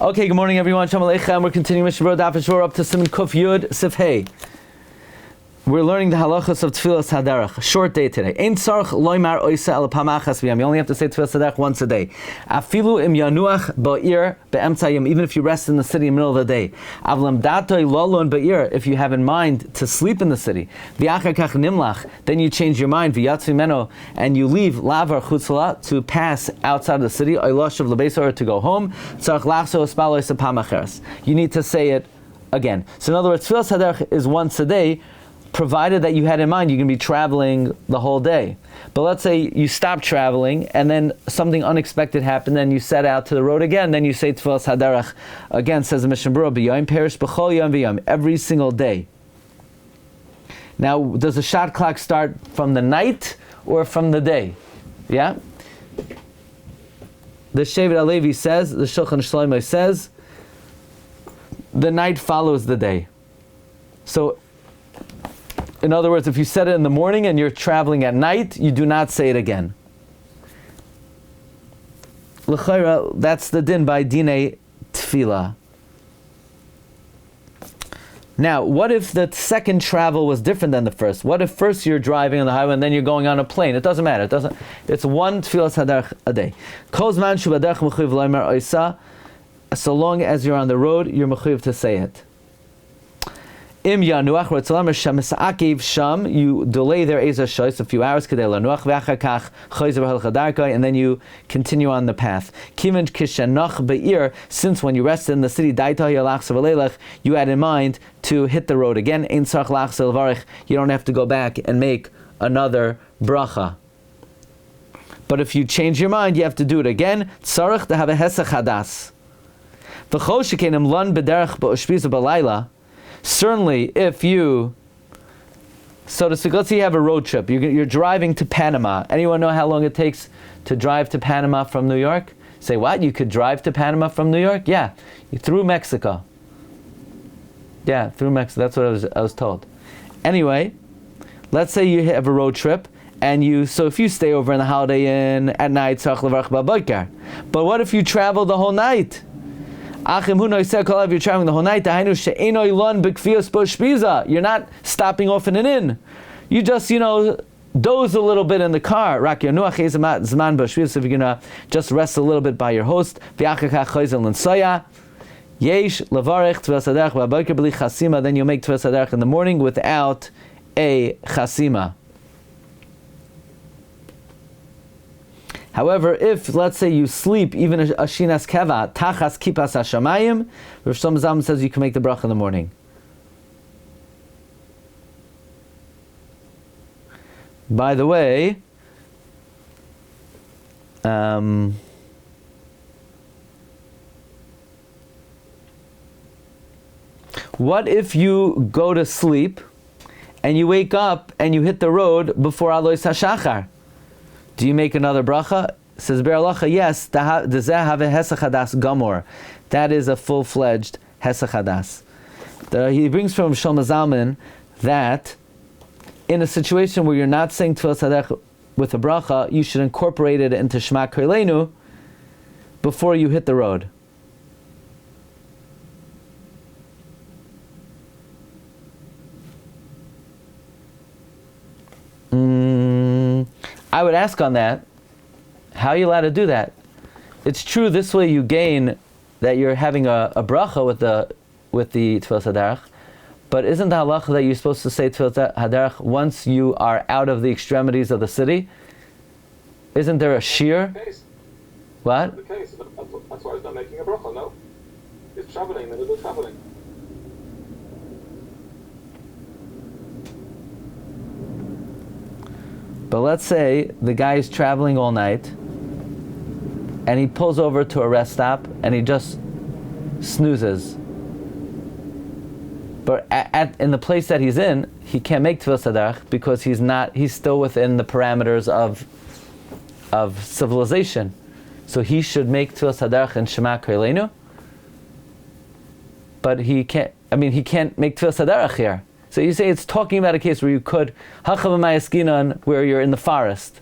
Okay, good morning everyone. Shalom Aleichem. We're continuing Mishna Daf Shur up to Siman Kuf Yud Sif Hey. We're learning the halachas of Tefillas Haderech. Short day today. Ein tzarich loymar oisa el pamachas v'yam. You only have to say Tefillas Haderech once a day. Afilu im yanuach ba'ir be'emtza yom. Even if you rest in the city in the middle of the day. Avlam datoi lolon ba'ir. If you have in mind to sleep in the city. V'achar kach nimlach. Then you change your mind. V'yatzu meno. And you leave lavar chutzala to pass outside of the city. Oylosh of lebeisor to go home. Tzarich lachso espalo oisa pamacheres. You need to say it again. So in other words, Tefillas Haderech is once a day, provided that you had in mind you're going to be traveling the whole day. But let's say you stop traveling and then something unexpected happened and you set out to the road again, then you say Tefillas Haderech again, says the Mishna Berura, b'yom purest b'chol yom v'yom, every single day. Now, does the shot clock start from the night or from the day? Yeah? The Shevet HaLevi says, the Shulchan Shlomo says, the night follows the day. So, in other words, if you said it in the morning and you're traveling at night, you do not say it again. L'chayra, that's the din by dinei tefillah. Now, what if the second travel was different than the first? What if first you're driving on the highway and then you're going on a plane? It doesn't matter. It's one Tefillas Haderech a day. Kol zman shu b'derech mechuyev loymer oisa. So long as you're on the road, you're mechuyev to say it. Im yanuach retzalam shemisaakiv sham, you delay their eza shoys a few hours kadei lanuach ve'achar kach choyzer b'halach hadarkei, and then you continue on the path. Kiven kishenach be'ir, since when you rested in the city daitah yalachs v'leilach, you had in mind to hit the road again. Ein tzarich lachs levarich, you don't have to go back and make another bracha. But if you change your mind, you have to do it again. Tzarich to have a hesach hadas. V'chol shekenim lan b'derech ba'ushpiza b'layla. Certainly, if you, so to speak, let's say you have a road trip. You're driving to Panama. Anyone know how long it takes to drive to Panama from New York? Say, what? You could drive to Panama from New York? Yeah, through Mexico. Yeah, through Mexico. That's what I was told. Anyway, let's say you have a road trip, and so if you stay over in the Holiday Inn at night, but what if you travel the whole night? If you're traveling the whole night, you're not stopping off in an inn. You just, doze a little bit in the car. If you're going to just rest a little bit by your host, then you make Tefillas Haderech in the morning without a chasima. However, if, let's say, you sleep, even a shinas keva, tachas kipas hashamayim, Rav Shlomo Zalman says you can make the bracha in the morning. By the way, what if you go to sleep and you wake up and you hit the road before Alois HaShachar? Do you make another bracha? Says Berura, yes. That is a full-fledged hesach hadas. He brings from Shlomo Zalman that in a situation where you're not saying Tefillas Haderech with a bracha, you should incorporate it into Shema Koleinu before you hit the road. I would ask on that, how are you allowed to do that? It's true, this way you gain that you're having a bracha with the Tefillas Haderech, but isn't the halacha that you're supposed to say Tefillas Haderech once you are out of the extremities of the city? Isn't there a shear? What? The case. That's why it's not making a bracha, no? It's traveling, then it's traveling. But let's say the guy is traveling all night and he pulls over to a rest stop and he just snoozes. But in the place that he's in, he can't make Tefillas Haderech because he's still within the parameters of civilization. So he should make Tefillas Haderech and Shema Koleinu. But he can't make Tefillas Haderech here. So you say it's talking about a case where you could where you're in the forest.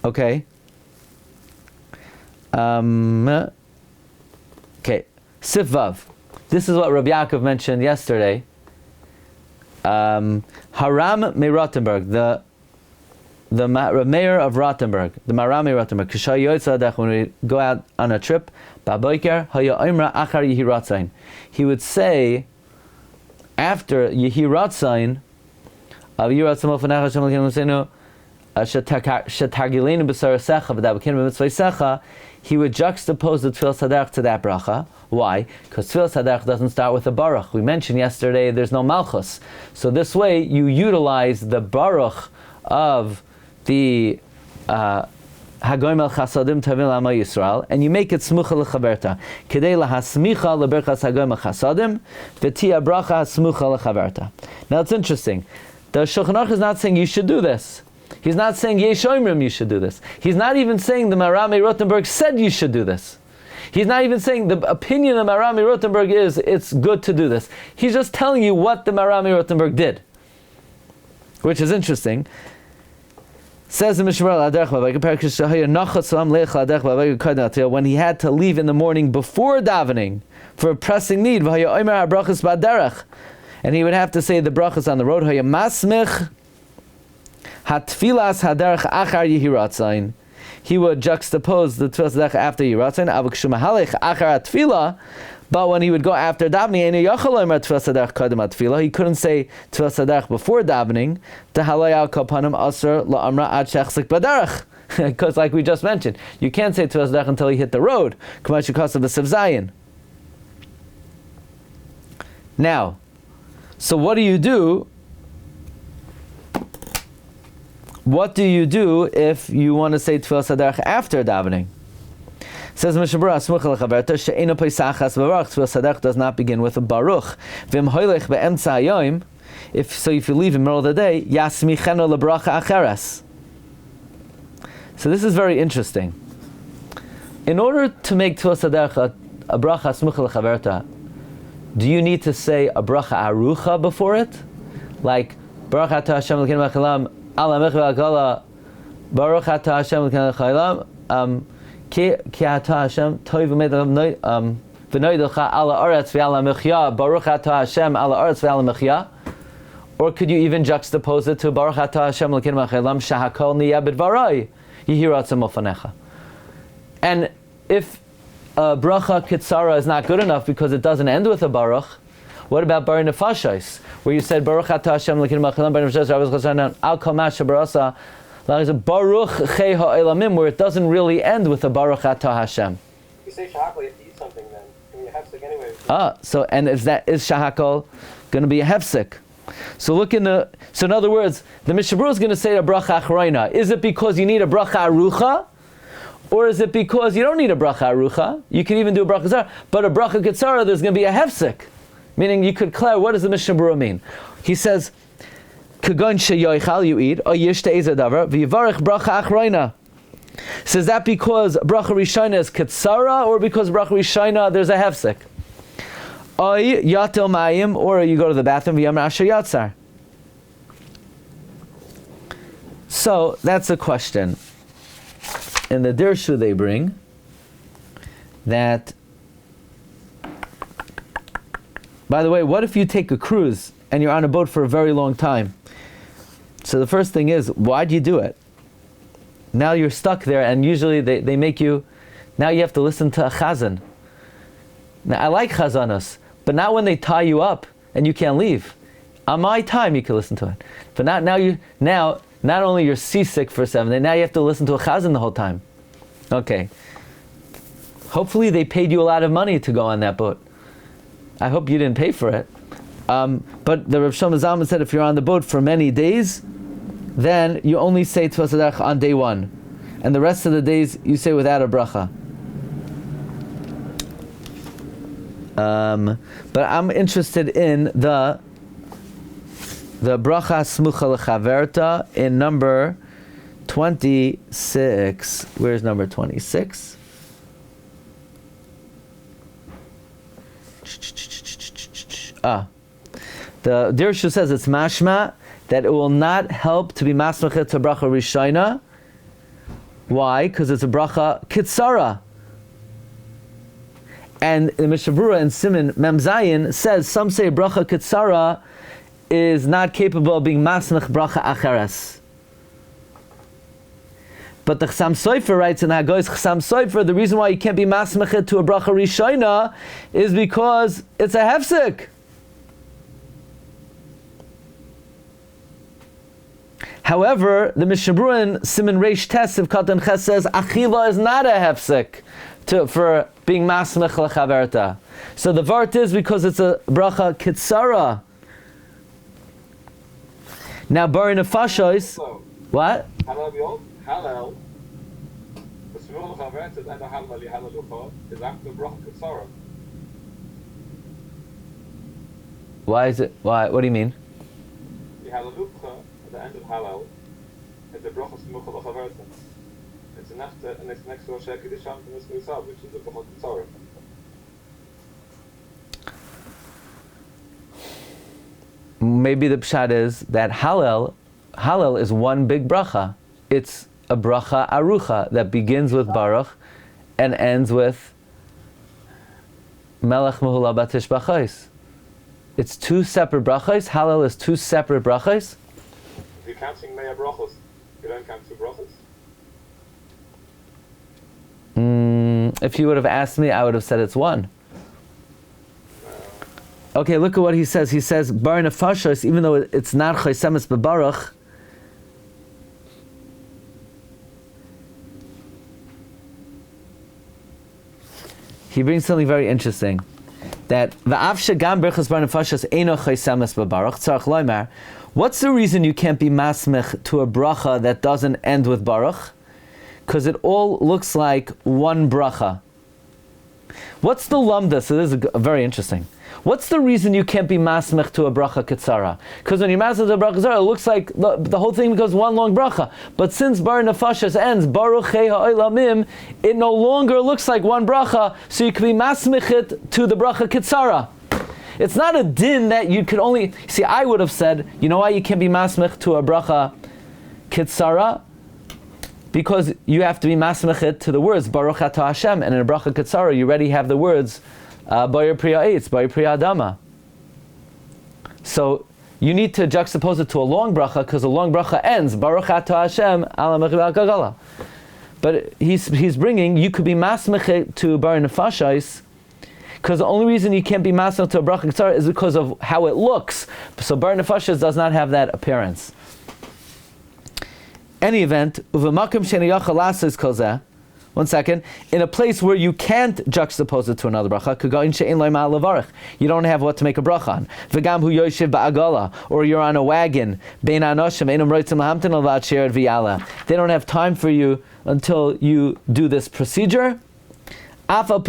Okay. Okay, Sif Vav. This is what Rabbi Yaakov mentioned yesterday. Haram me Rottenberg, the Rabbi Meir of Rottenberg, the Marami Rottenberg, Kishay Yotzadech, when we go out on a trip, Baboiker, Haya Imra Achar Yehi Ratzain. He would say, after Yehi Ratzain, Av Yiratzam Ofanecha Shem Elkeinu Musenu, Shetagilenu B'Sarasecha, V'Dabakin B'Mitzvaysecha, he would juxtapose the Tefillas Haderech to that bracha. Why? Because Tefillas Haderech doesn't start with a baruch. We mentioned yesterday there's no malchus. So this way you utilize the baruch of the Hagoyim El Chasadim Tavil Ama Yisrael, and you make it smucha lechaverta. Kedei lahasmicha leberchas Hagoyim El Chasadim, v'tia bracha smucha lechaverta. Now it's interesting. The Shulchan Aruch is not saying you should do this. He's not saying Yesh Omrim you should do this. He's not even saying the Marami Rottenberg said you should do this. He's not even saying the opinion of Marami Rottenberg is it's good to do this. He's just telling you what the Marami Rottenberg did, which is interesting. Says the Mishna, when he had to leave in the morning before davening for a pressing need, and he would have to say the brachas on the road. He would juxtapose the Tefillas Haderech after Yiratzain, but when he would go after davening, he couldn't say Tefillas Haderech before davening, because like we just mentioned, you can't say Tefillas Haderech until you hit the road. Now, so what do you do? What do you do if you want to say Tefillas Haderech after davening? Says Mishna Berura, Smucha lechaverta, she'eino pesachas v'baruch. Tefillas Haderech does not begin with a baruch. V'im hoylech be'emtza hayoim. If you leave in the middle of the day, yasmicheno lebracha acheres. So this is very interesting. In order to make Tefillas Haderech a bracha smucha lechaverta, do you need to say a bracha arucha before it? Like, Baruch atah Hashem Elokeinu v'chalam, ala mech v'akala, Baruch atah Hashem Elokeinu v'chalam, ki atah Hashem, toiv v'noidecha ala aretz v'ala mechya, Baruch atah Hashem ala aretz v'ala mechya. Or could you even juxtapose it to Baruch atah Hashem Elokeinu v'chalam, shahakol niyeh b'dvarai, yehi ratzon ofanecha. And if bracha kitsara is not good enough because it doesn't end with a baruch, what about bar nefashos, where you said Baruch atah Hashem Elokeinu v'chalam bar nefashos Rabbi Glatstein al kol ma shebarasa, Baruch chei ha'elamim, where it doesn't really end with a Baruch atah Hashem. If you say shahakol, you have to eat something then. I mean, you have sick anyway. So and is shahakol going to be a hefsek? So in other words, the Mishna Berura is going to say a bracha achroina. Is it because you need a bracha arucha? Or is it because you don't need a bracha arucha? You can even do a bracha zara, but a bracha ketzara, there's going to be a hefsek. Meaning you could declare, what does the Mishna Berura mean? He says, Kagon sheyoichal, you eat, or yish te'ezeh davar, v'yivarech bracha achroina. Says that because bracha rishona is ketzara, or because bracha rishona there's a hefsek? Oy yatil mayim, or you go to the bathroom, v'yamar asher yatzar. So that's a question. In the Dirshu they bring that, by the way, what if you take a cruise and you're on a boat for a very long time? So the first thing is, why'd you do it? Now you're stuck there, and usually they make you, now you have to listen to a chazan. Now I like chazanos, but not when they tie you up and you can't leave. On my time you can listen to it. But not only you're seasick for 7 days, now you have to listen to a chazan the whole time. Okay. Hopefully they paid you a lot of money to go on that boat. I hope you didn't pay for it. But the Rav Shlomo Zalman said if you're on the boat for many days, then you only say Tefillas Haderech on day 1. And the rest of the days you say without a bracha. But I'm interested in the bracha smucha lechaverta in number 26. Where's number 26? The Dirshu says it's mashma that it will not help to be masmachet to bracha rishayna. Why? Because it's a bracha kitsara. And the Berura in Siman Mem Zayin says, some say bracha ketzara is not capable of being masmech bracha acheres. But the Chasam Sofer writes in Hagoy's Chasam Sofer, the reason why you can't be masmechet to a bracha rishona is because it's a hefsek. However, the Mishnah Berura in Siman Reish Tes of Katan Ches says achila is not a hefsek for being masmech lechaverta. So the vart is because it's a bracha kitzara. Now bar nefashos, what? Hallel. The small chaverta and the hallel is after bracha kitzara. Why is it? Why? What do you mean? The hallelujah at the end of hallel is the bracha smucha lechaverta. It's and it's next to a shekidisham from this musab, which is the bracha kitzara. Maybe the pshat is that Hallel is one big bracha. It's a bracha arucha that begins with Baruch and ends with Melech Mehula Batish Bachais. It's two separate brachas. Hallel is two separate brachas. If you're counting Meir brachos, you don't count two brachas? If you would have asked me, I would have said it's one. Okay, look at what he says. He says, Bar Nefashos, even though it's not Chaysemes Bebaruch, he brings something very interesting. That V'af shegam berchas Bar Nefashos eino Chaysemes Bebaruch, tzarach loymar. What's the reason you can't be masmech to a bracha that doesn't end with Baruch? Because it all looks like one bracha. What's the lamda? So this is very interesting. What's the reason you can't be masmech to a bracha ketzara? Because when you masmech to a bracha ketzara, it looks like the whole thing becomes one long bracha. But since bar nefashas ends, baruch ha'olamim, it no longer looks like one bracha, so you can be masmech it to the bracha ketzara. It's not a din that you could only... See, I would have said, you know why you can't be masmech to a bracha ketzara? Because you have to be masmech it to the words Baruch Atah Hashem, and in a bracha ketzara you already have the words Bayir Priya Eitz, Bayir Priya Adama. So you need to juxtapose it to a long bracha, because a long bracha ends Baruch Atah Hashem Ala Mechibal Kagala. But he's bringing, you could be masmech it to Bar Nefashos, because the only reason you can't be masmech to a bracha ketzara is because of how it looks. So Bar Nefashos does not have that appearance. Any event, one second, in a place where you can't juxtapose it to another bracha, you don't have what to make a bracha on. Or you're on a wagon, they don't have time for you until you do this procedure. You could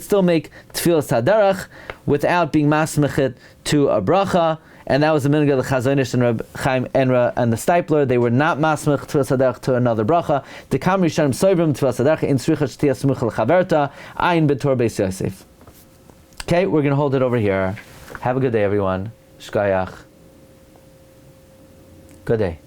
still make Tefillas Haderech without being masmechet to a bracha. And that was the minhag of the Chazon Ish and Reb Chaim Enra and the Stipler. They were not masmech Tefillas Haderech to another bracha. The Kam Rishonim Soibrim Tefillas Haderech in Tzricha Shtiya Smucha L'Chaverta Ayin B'Tor Beis Yosef. Okay, we're going to hold it over here. Have a good day, everyone. Shkayach. Good day.